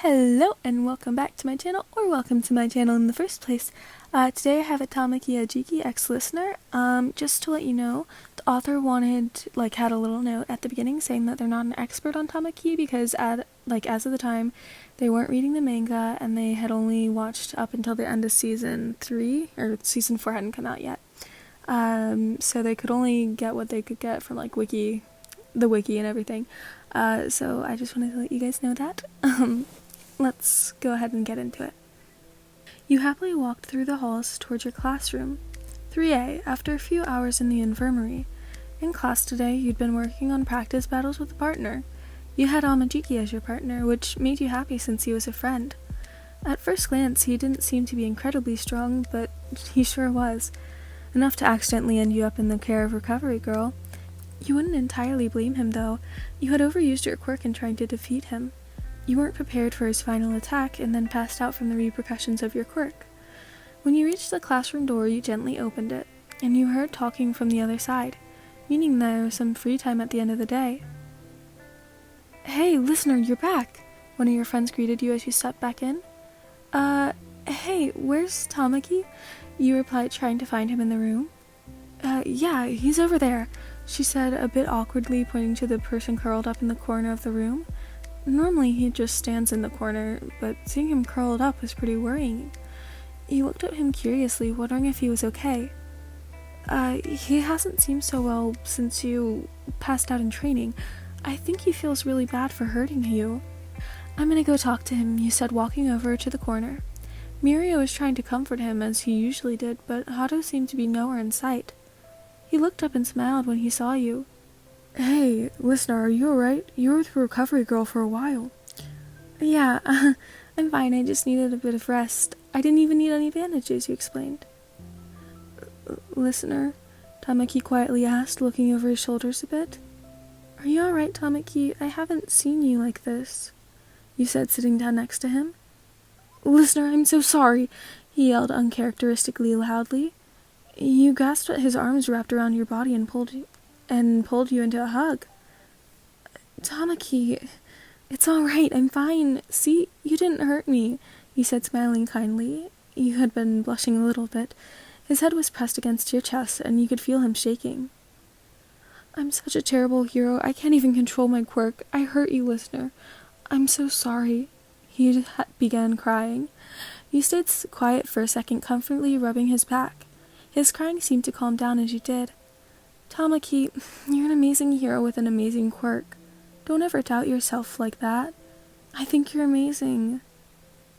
Hello and welcome back to my channel, or welcome to my channel in the first place. Today I have a Tamaki Ajiki ex-listener. Just to let you know, the author had a little note at the beginning saying that they're not an expert on Tamaki because as of the time, they weren't reading the manga and they had only watched up until the end of season 3, or season 4 hadn't come out yet. So they could only get what they could get from the wiki and everything. So I just wanted to let you guys know that. Let's go ahead and get into it. You happily walked through the halls towards your classroom. 3A, after a few hours in the infirmary. In class today, you'd been working on practice battles with a partner. You had Amajiki as your partner, which made you happy since he was a friend. At first glance, he didn't seem to be incredibly strong, but he sure was. Enough to accidentally end you up in the care of Recovery Girl. You wouldn't entirely blame him, though. You had overused your quirk in trying to defeat him. You weren't prepared for his final attack and then passed out from the repercussions of your quirk. When you reached the classroom door, you gently opened it, and you heard talking from the other side, meaning there was some free time at the end of the day. "Hey, listener, you're back!" one of your friends greeted you as you stepped back in. Hey, where's Tamaki?" you replied, trying to find him in the room. Yeah, he's over there," she said, a bit awkwardly pointing to the person curled up in the corner of the room. Normally he just stands in the corner, but seeing him curled up was pretty worrying. You looked at him curiously, wondering if he was okay. He hasn't seemed so well since you passed out in training. I think he feels really bad for hurting you." "I'm gonna go talk to him," you said, walking over to the corner. Mirio was trying to comfort him as he usually did, but Hato seemed to be nowhere in sight. He looked up and smiled when he saw you. "Hey, listener, are you alright? You were with Recovery Girl for a while." "Yeah, I'm fine, I just needed a bit of rest. I didn't even need any bandages," you explained. "Listener?" Tamaki quietly asked, looking over his shoulders a bit. "Are you alright, Tamaki? I haven't seen you like this," you said, sitting down next to him. "Listener, I'm so sorry," he yelled uncharacteristically loudly. You gasped at his arms wrapped around your body and pulled you into a hug. "Tamaki, it's alright, I'm fine. See, you didn't hurt me," he said, smiling kindly. You had been blushing a little bit. His head was pressed against your chest, and you could feel him shaking. "I'm such a terrible hero, I can't even control my quirk. I hurt you, listener. I'm so sorry." He began crying. You stayed quiet for a second, comfortably rubbing his back. His crying seemed to calm down as you did. "Tamaki, you're an amazing hero with an amazing quirk. Don't ever doubt yourself like that. I think you're amazing.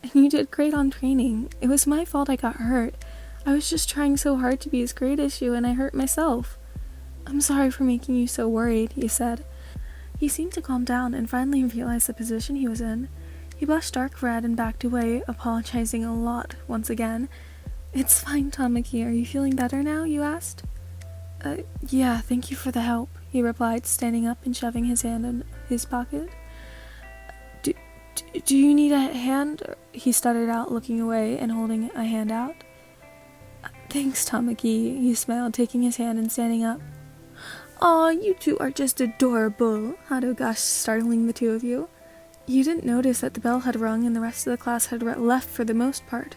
And you did great on training. It was my fault I got hurt. I was just trying so hard to be as great as you, and I hurt myself. I'm sorry for making you so worried," he said. He seemed to calm down and finally realize the position he was in. He blushed dark red and backed away, apologizing a lot once again. "It's fine, Tamaki. Are you feeling better now?" you asked. Yeah, thank you for the help," he replied, standing up and shoving his hand in his pocket. Do you need a hand?" he stuttered out, looking away and holding a hand out. "Thanks, Tamaki," he smiled, taking his hand and standing up. "Aw, you two are just adorable," Hato gushed, startling the two of you. You didn't notice that the bell had rung and the rest of the class had left for the most part,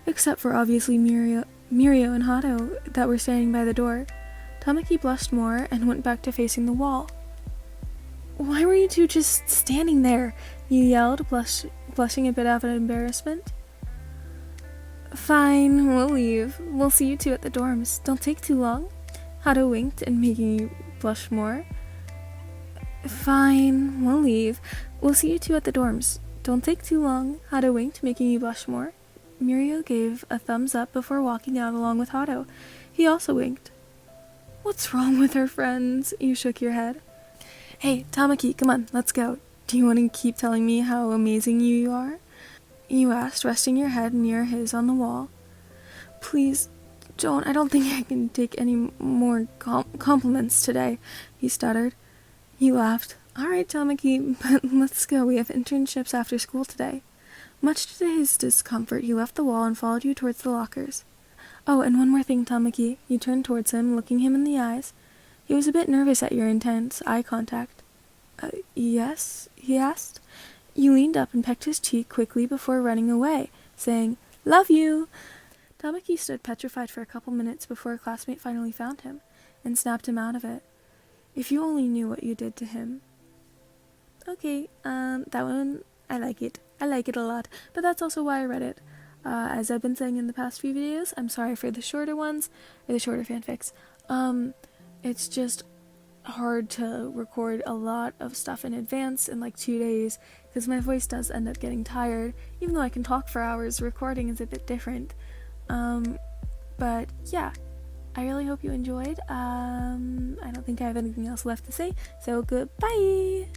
except for obviously Mirio and Hato that were standing by the door. Tamaki blushed more and went back to facing the wall. "Why were you two just standing there?" you yelled, blushing a bit out of embarrassment. "Fine, we'll leave. We'll see you two at the dorms. Don't take too long." Hato winked and making you blush more. "Fine, we'll leave. We'll see you two at the dorms. Don't take too long." Hato winked, making you blush more. Mirio gave a thumbs up before walking out along with Hato. He also winked. "What's wrong with her friends?" You shook your head. "Hey, Tamaki, come on, let's go. Do you want to keep telling me how amazing you are?" you asked, resting your head near his on the wall. "Please, don't. I don't think I can take any more compliments today," he stuttered. You laughed. "Alright, Tamaki, but let's go. We have internships after school today." Much to his discomfort, he left the wall and followed you towards the lockers. "Oh, and one more thing, Tamaki." You turned towards him, looking him in the eyes. He was a bit nervous at your intense eye contact. Yes?" he asked. You leaned up and pecked his cheek quickly before running away, saying, "Love you!" Tamaki stood petrified for a couple minutes before a classmate finally found him and snapped him out of it. "If you only knew what you did to him." Okay, that one, I like it. I like it a lot, but that's also why I read it. As I've been saying in the past few videos, I'm sorry for the shorter ones, or the shorter fanfics. It's just hard to record a lot of stuff in advance in like 2 days, because my voice does end up getting tired. Even though I can talk for hours, recording is a bit different. But yeah, I really hope you enjoyed. I don't think I have anything else left to say, so goodbye!